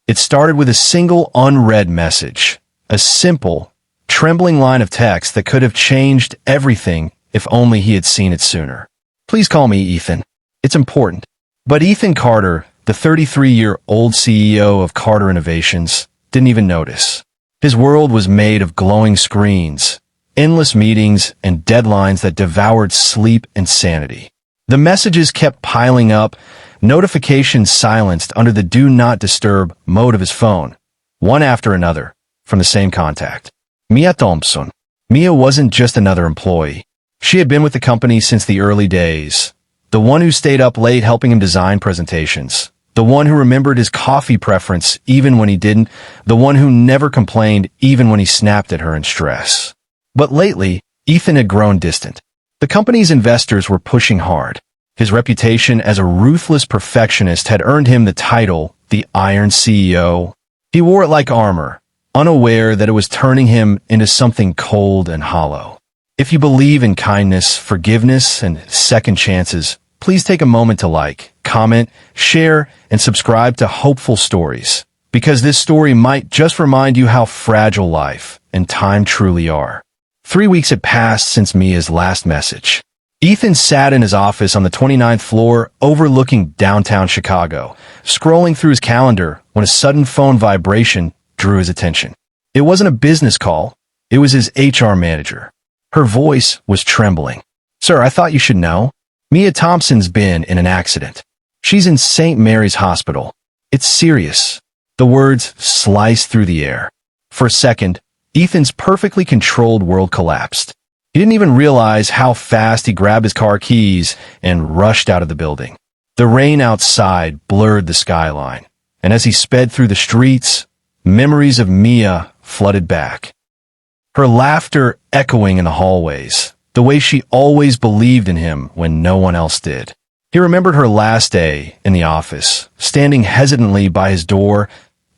It started with a single unread message, a simple, trembling line of text that could have changed everything if only he had seen it sooner. Please call me Ethan. It's important. But Ethan Carter, the 33-year-old CEO of Carter Innovations, didn't even notice. His world was made of glowing screens, endless meetings, and deadlines that devoured sleep and sanity. The messages kept piling up, notifications silenced under the Do Not Disturb mode of his phone, one after another, from the same contact. Mia Thompson. Mia wasn't just another employee. She had been with the company since the early days. The one who stayed up late helping him design presentations. The one who remembered his coffee preference even when he didn't. The one who never complained even when he snapped at her in stress. But lately, Ethan had grown distant. The company's investors were pushing hard. His reputation as a ruthless perfectionist had earned him the title, the Iron CEO. He wore it like armor, unaware that it was turning him into something cold and hollow. If you believe in kindness, forgiveness, and second chances, please take a moment to like, comment, share, and subscribe to Hopeful Stories, because this story might just remind you how fragile life and time truly are. 3 weeks had passed since Mia's last message. Ethan sat in his office on the 29th floor overlooking downtown Chicago, scrolling through his calendar when a sudden phone vibration drew his attention. It wasn't a business call. It was his HR manager. Her voice was trembling. "Sir, I thought you should know. Mia Thompson's been in an accident. She's in St. Mary's Hospital. It's serious." The words sliced through the air. For a second, Ethan's perfectly controlled world collapsed. He didn't even realize how fast he grabbed his car keys and rushed out of the building. The rain outside blurred the skyline, and as he sped through the streets, memories of Mia flooded back. Her laughter echoing in the hallways, the way she always believed in him when no one else did. He remembered her last day in the office, standing hesitantly by his door,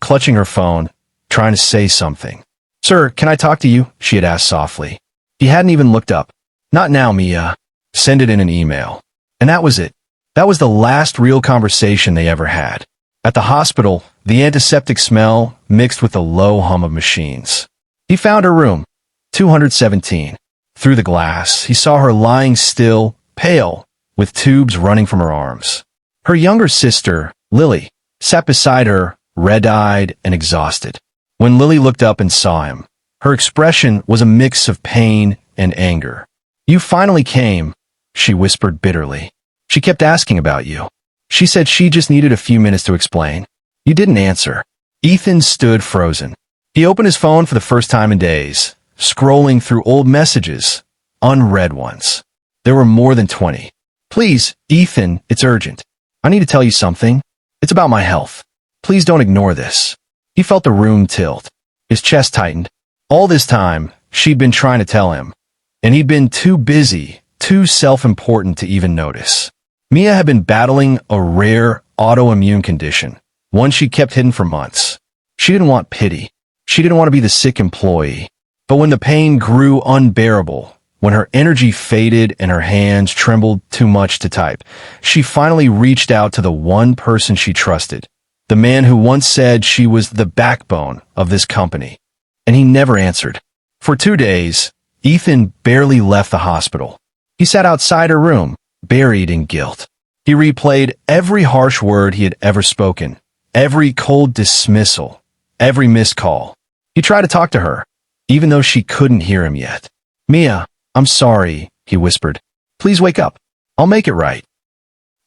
clutching her phone, trying to say something. "Sir, can I talk to you?" she had asked softly. He hadn't even looked up. "Not now, Mia." Send it in an email. And that was it. That was the last real conversation they ever had. At the hospital, the antiseptic smell mixed with the low hum of machines. He found her room, 217. Through the glass, he saw her lying still, pale, with tubes running from her arms. Her younger sister, Lily, sat beside her, red-eyed and exhausted. When Lily looked up and saw him, her expression was a mix of pain and anger. "You finally came," she whispered bitterly. "She kept asking about you. She said she just needed a few minutes to explain. You didn't answer." Ethan stood frozen. He opened his phone for the first time in days, scrolling through old messages, unread ones. There were more than 20. "Please, Ethan, it's urgent. I need to tell you something. It's about my health. Please don't ignore this." He felt the room tilt. His chest tightened. All this time, she'd been trying to tell him, and he'd been too busy, too self-important to even notice. Mia had been battling a rare autoimmune condition, one she kept hidden for months. She didn't want pity. She didn't want to be the sick employee. But when the pain grew unbearable, when her energy faded and her hands trembled too much to type, she finally reached out to the one person she trusted, the man who once said she was the backbone of this company. And he never answered. For 2 days, Ethan barely left the hospital. He sat outside her room, buried in guilt. He replayed every harsh word he had ever spoken, every cold dismissal, every missed call. He tried to talk to her, even though she couldn't hear him yet. "Mia, I'm sorry," he whispered. "Please wake up. I'll make it right."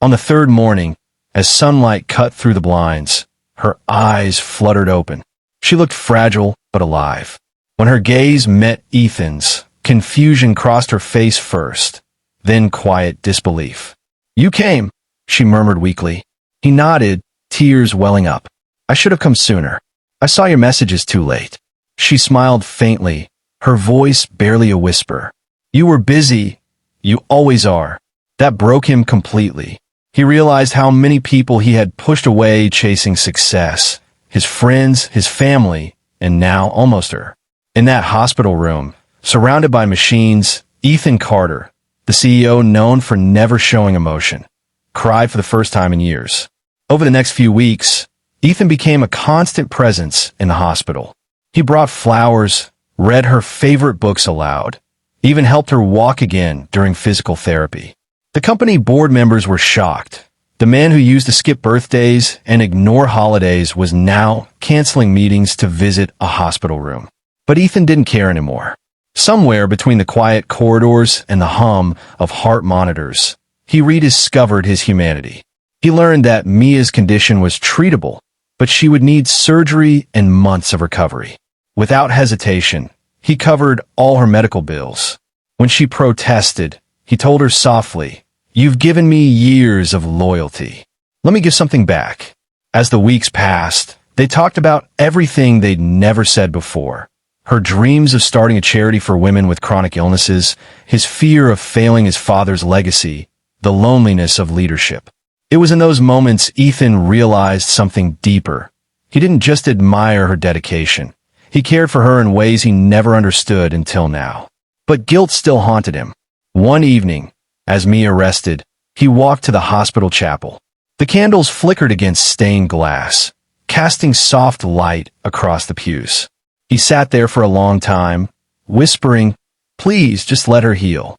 On the third morning, as sunlight cut through the blinds, her eyes fluttered open. She looked fragile but alive. When her gaze met Ethan's, confusion crossed her face first, then quiet disbelief. "You came," she murmured weakly. He nodded, tears welling up. "I should have come sooner. I saw your messages too late." She smiled faintly, her voice barely a whisper. "You were busy. You always are." That broke him completely. He realized how many people he had pushed away chasing success. His friends, his family, and now almost her. In that hospital room, surrounded by machines, Ethan Carter, the CEO known for never showing emotion, cried for the first time in years. Over the next few weeks, Ethan became a constant presence in the hospital. He brought flowers, read her favorite books aloud, even helped her walk again during physical therapy. The company board members were shocked. The man who used to skip birthdays and ignore holidays was now canceling meetings to visit a hospital room. But Ethan didn't care anymore. Somewhere between the quiet corridors and the hum of heart monitors, he rediscovered his humanity. He learned that Mia's condition was treatable, but she would need surgery and months of recovery. Without hesitation, he covered all her medical bills. When she protested, he told her softly, "You've given me years of loyalty. Let me give something back." As the weeks passed, they talked about everything they'd never said before. Her dreams of starting a charity for women with chronic illnesses, his fear of failing his father's legacy, the loneliness of leadership. It was in those moments Ethan realized something deeper. He didn't just admire her dedication. He cared for her in ways he never understood until now. But guilt still haunted him. One evening, as Mia rested, he walked to the hospital chapel. The candles flickered against stained glass, casting soft light across the pews. He sat there for a long time, whispering, "Please, just let her heal.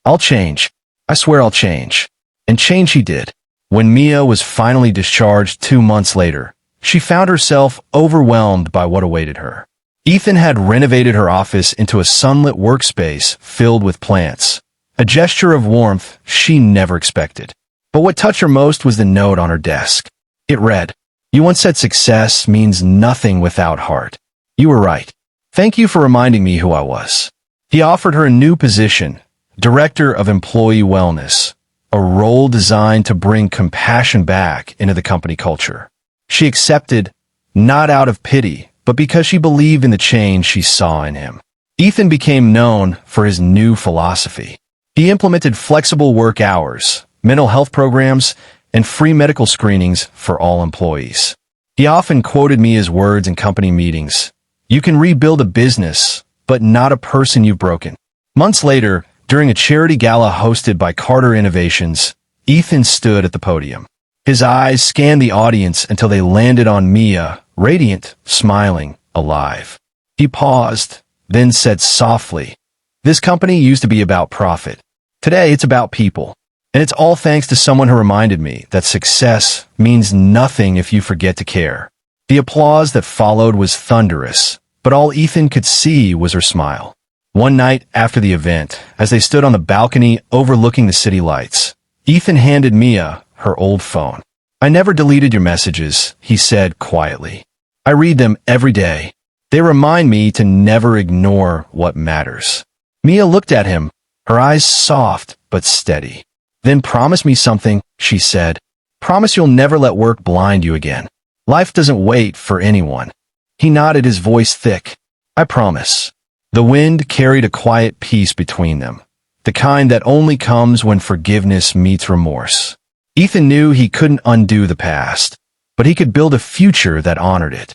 I'll change. I swear I'll change." And change he did. When Mia was finally discharged 2 months later, she found herself overwhelmed by what awaited her. Ethan had renovated her office into a sunlit workspace filled with plants, a gesture of warmth she never expected. But what touched her most was the note on her desk. It read, "You once said success means nothing without heart. You were right. Thank you for reminding me who I was." He offered her a new position, Director of Employee Wellness, a role designed to bring compassion back into the company culture. She accepted, not out of pity, but because she believed in the change she saw in him. Ethan became known for his new philosophy. He implemented flexible work hours, mental health programs, and free medical screenings for all employees. He often quoted Mia's words in company meetings, "You can rebuild a business, but not a person you've broken." Months later, during a charity gala hosted by Carter Innovations, Ethan stood at the podium. His eyes scanned the audience until they landed on Mia, radiant, smiling, alive. He paused, then said softly, "This company used to be about profit. Today it's about people. And it's all thanks to someone who reminded me that success means nothing if you forget to care." The applause that followed was thunderous, but all Ethan could see was her smile. One night after the event, as they stood on the balcony overlooking the city lights, Ethan handed Mia her old phone. "I never deleted your messages," he said quietly. "I read them every day. They remind me to never ignore what matters." Mia looked at him, her eyes soft but steady. "Then promise me something," she said. "Promise you'll never let work blind you again. Life doesn't wait for anyone." He nodded, his voice thick. "I promise." The wind carried a quiet peace between them, the kind that only comes when forgiveness meets remorse. Ethan knew he couldn't undo the past, but he could build a future that honored it.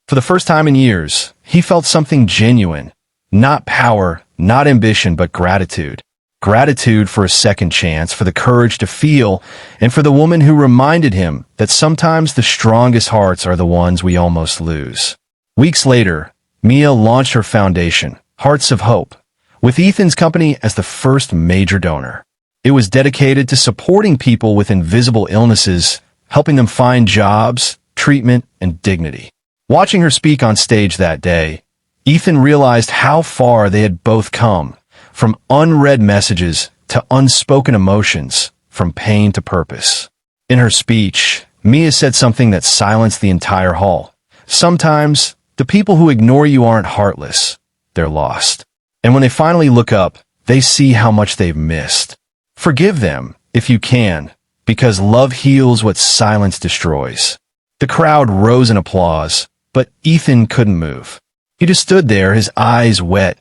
For the first time in years, he felt something genuine, not power, not ambition, but gratitude. Gratitude for a second chance, for the courage to feel, and for the woman who reminded him that sometimes the strongest hearts are the ones we almost lose. Weeks later, Mia launched her foundation, Hearts of Hope, with Ethan's company as the first major donor. It was dedicated to supporting people with invisible illnesses, helping them find jobs, treatment, and dignity. Watching her speak on stage that day, Ethan realized how far they had both come, from unread messages to unspoken emotions, from pain to purpose. In her speech, Mia said something that silenced the entire hall. "Sometimes, the people who ignore you aren't heartless, they're lost. And when they finally look up, they see how much they've missed. Forgive them, if you can, because love heals what silence destroys." The crowd rose in applause, but Ethan couldn't move. He just stood there, his eyes wet,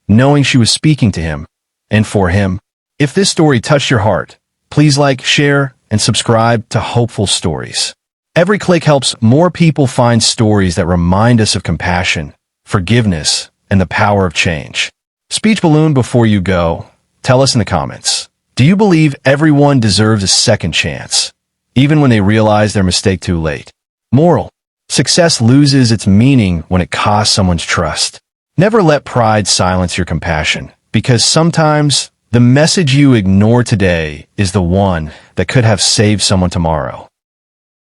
knowing she was speaking to him, and for him. If this story touched your heart, please like, share, and subscribe to Hopeful Stories. Every click helps more people find stories that remind us of compassion, forgiveness, and the power of change. Speech balloon before you go. Tell us in the comments. Do you believe everyone deserves a second chance, even when they realize their mistake too late? Moral: success loses its meaning when it costs someone's trust. Never let pride silence your compassion, because sometimes the message you ignore today is the one that could have saved someone tomorrow.